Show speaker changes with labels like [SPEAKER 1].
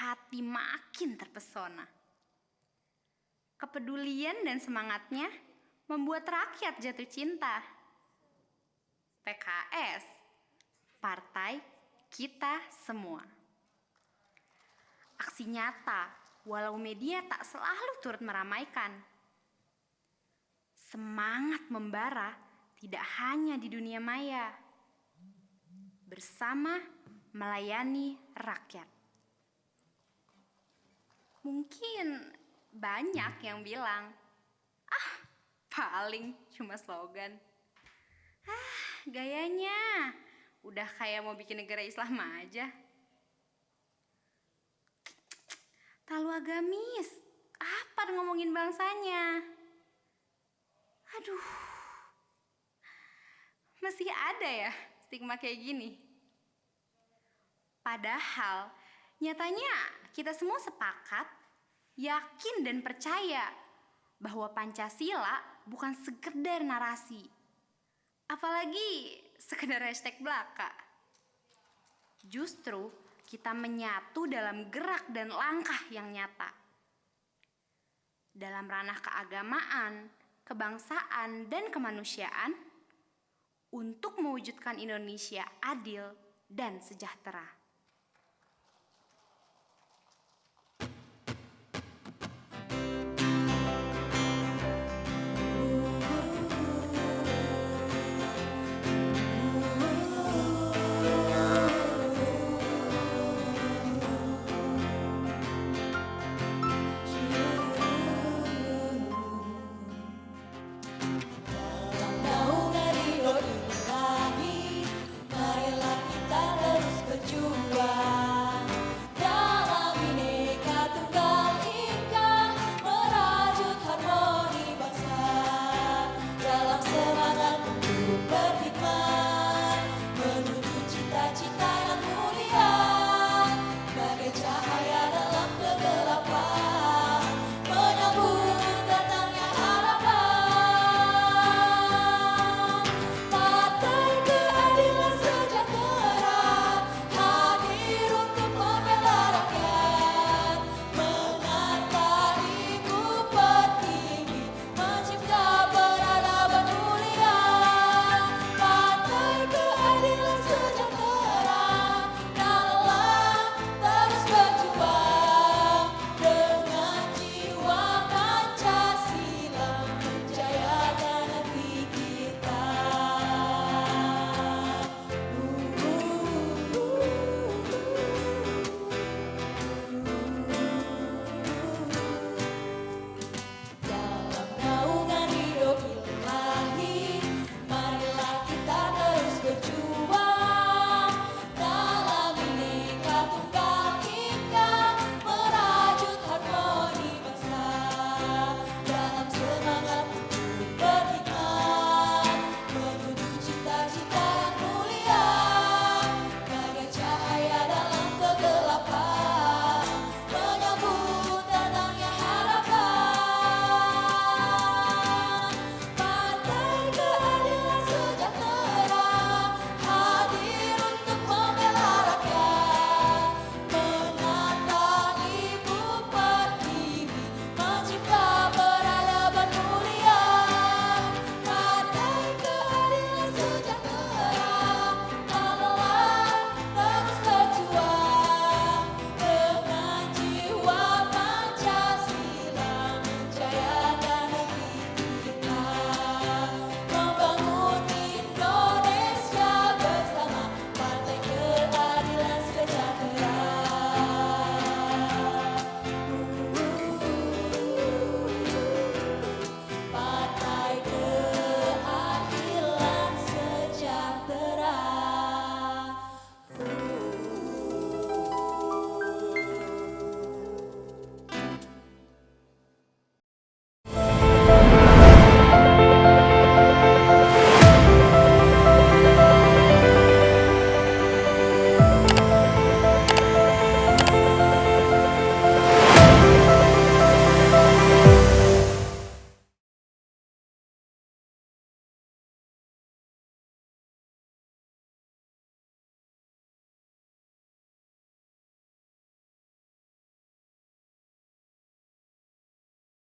[SPEAKER 1] hati makin terpesona. Kepedulian dan semangatnya membuat rakyat jatuh cinta. PKS, partai kita semua. Aksi nyata, walau media tak selalu turut meramaikan. Semangat membara tidak hanya di dunia maya. Bersama melayani rakyat. Mungkin banyak yang bilang, paling cuma slogan. Gayanya udah kayak mau bikin negara Islam aja. Terlalu agamis. Apa ngomongin bangsanya? Aduh. Masih ada ya stigma kayak gini. Padahal nyatanya kita semua sepakat, yakin dan percaya bahwa Pancasila bukan sekedar narasi. Apalagi sekedar hashtag belaka. Justru kita menyatu dalam gerak dan langkah yang nyata. Dalam ranah keagamaan, kebangsaan, dan kemanusiaan untuk mewujudkan Indonesia adil dan sejahtera.